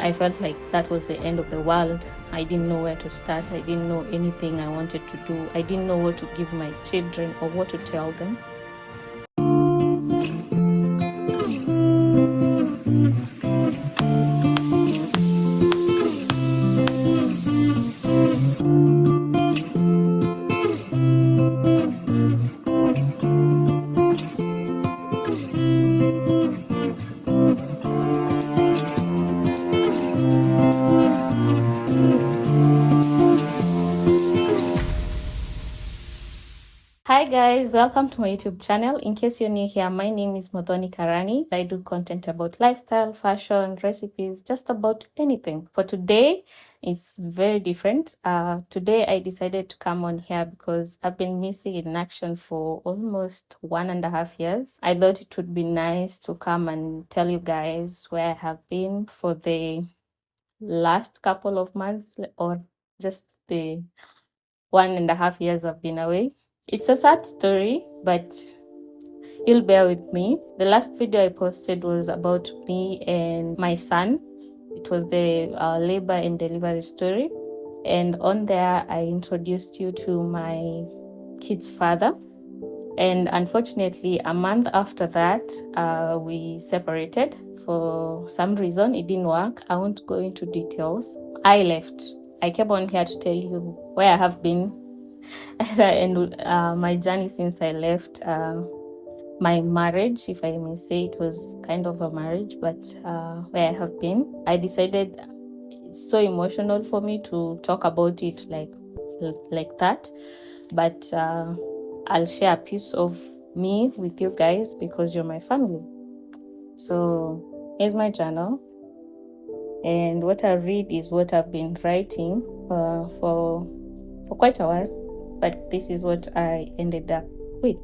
I felt like that was the end of the world. I didn't know where to start. I didn't know anything I wanted to do. I didn't know what to give my children or what to tell them. Hi guys, welcome to my YouTube channel. In case you're new here, my name is Modhoni Karani. I do content about lifestyle, fashion, recipes, just about anything. For today, it's very different. Today I decided to come on here because I've been missing in action for almost 1.5 years. I thought it would be nice to come and tell you guys where I have been for the last couple of months or just the 1.5 years I've been away. It's a sad story, but you'll bear with me. The last video I posted was about me and my son. It was the labor and delivery story. And on there, I introduced you to my kid's father. And unfortunately, a month after that, we separated. For some reason, it didn't work. I won't go into details. I left. I came on here to tell you where I have been and my journey since I left my marriage, if I may say. It was kind of a marriage, but where I have been. I decided it's so emotional for me to talk about it like that, but I'll share a piece of me with you guys because you're my family. So here's my channel, and what I read is what I've been writing for quite a while. But this is what I ended up with.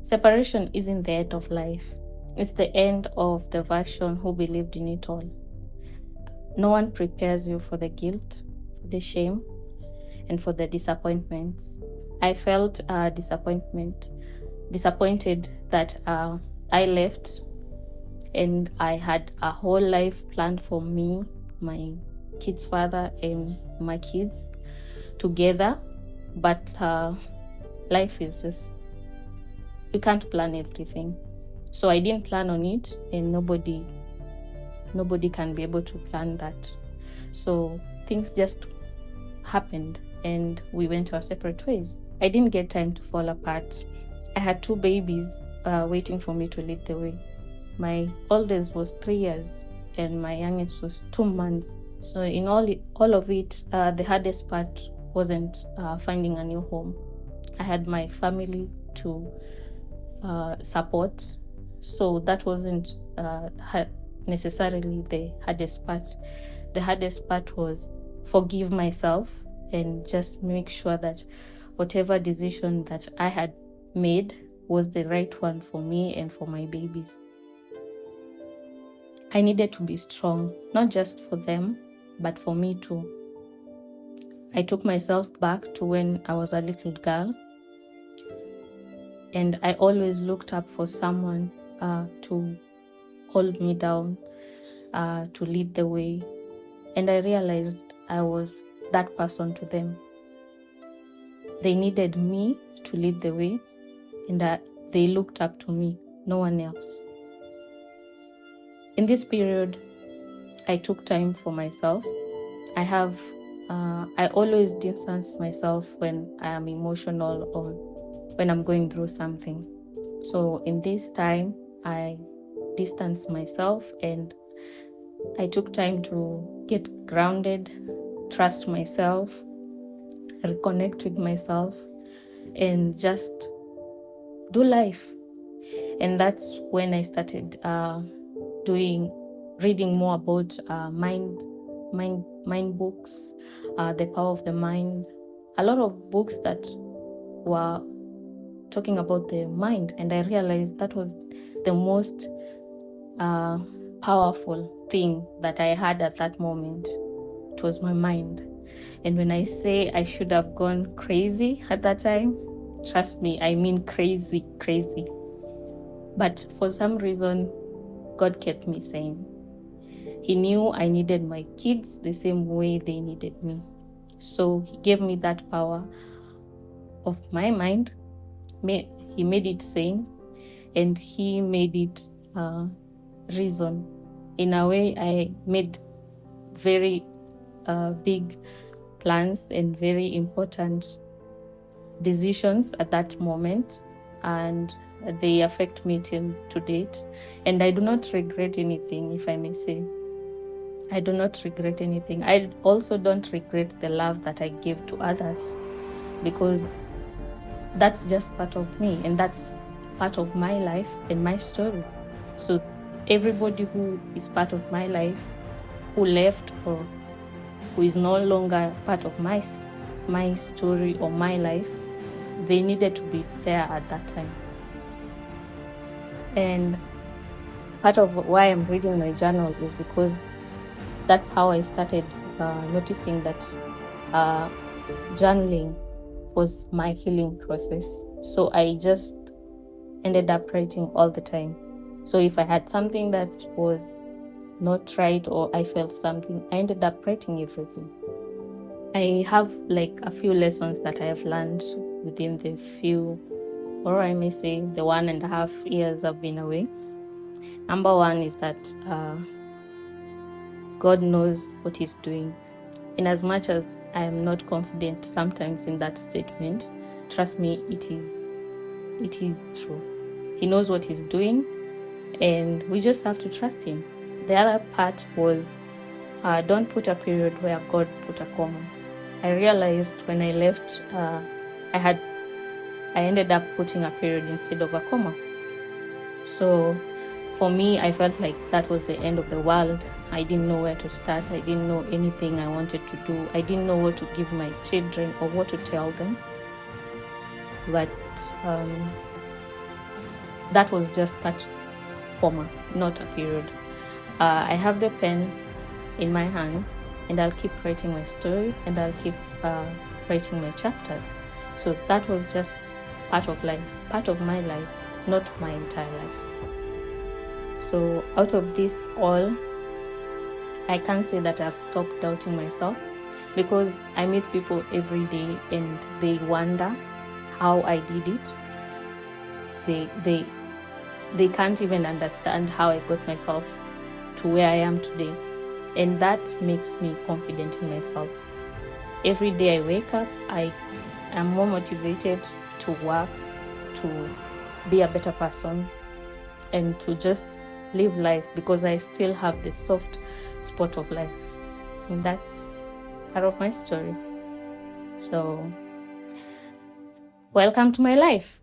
Separation isn't the end of life. It's the end of the version who believed in it all. No one prepares you for the guilt, for the shame, and for the disappointments. I felt disappointed that I left and I had a whole life planned for me, my kid's father, and my kids together. But life is just, you can't plan everything. So I didn't plan on it, and nobody can be able to plan that. So things just happened and we went our separate ways. I didn't get time to fall apart. I had 2 babies waiting for me to lead the way. My oldest was 3 years and my youngest was 2 months. So in all of it, the hardest part wasn't finding a new home. I had my family to support, so that wasn't necessarily the hardest part. The hardest part was forgive myself and just make sure that whatever decision that I had made was the right one for me and for my babies. I needed to be strong, not just for them, but for me too. I took myself back to when I was a little girl, and I always looked up for someone to hold me down, to lead the way. And I realized I was that person to them. They needed me to lead the way, and they looked up to me, no one else. In this period, I took time for myself. I always distance myself when I am emotional or when I'm going through something. So in this time, I distanced myself and I took time to get grounded, trust myself, reconnect with myself, and just do life. And that's when I started reading more about mind books, The Power of the Mind, a lot of books that were talking about the mind, and I realized that was the most powerful thing that I had at that moment. It was my mind. And when I say I should have gone crazy at that time, trust me, I mean crazy. But for some reason, God kept me sane. He knew I needed my kids the same way they needed me. So he gave me that power of my mind. He made it sane, and he made it reason. In a way, I made very big plans and very important decisions at that moment, and they affect me till to date. And I do not regret anything, if I may say. I do not regret anything. I also don't regret the love that I gave to others, because that's just part of me, and that's part of my life and my story. So everybody who is part of my life, who left or who is no longer part of my story or my life, they needed to be there at that time. And part of why I'm reading my journal is because that's how I started noticing that journaling was my healing process. So I just ended up writing all the time. So if I had something that was not right, or I felt something, I ended up writing everything. I have like a few lessons that I have learned within the few, or I may say the 1.5 years I've been away. Number one is that God knows what He's doing. In as much as I am not confident sometimes in that statement, trust me, it is true. He knows what He's doing, and we just have to trust Him. The other part was don't put a period where God put a comma. I realized when I left, I ended up putting a period instead of a comma. So for me, I felt like that was the end of the world. I didn't know where to start. I didn't know anything I wanted to do. I didn't know what to give my children or what to tell them. But that was just that comma, not a period. I have the pen in my hands, and I'll keep writing my story, and I'll keep writing my chapters. So that was just part of life, part of my life, not my entire life. So out of this all, I can't say that I've stopped doubting myself, because I meet people every day and they wonder how I did it. They can't even understand how I got myself to where I am today. And that makes me confident in myself. Every day I wake up, I am more motivated to work, to be a better person, and to just live life, because I still have the soft spot of life. And that's part of my story. So, welcome to my life.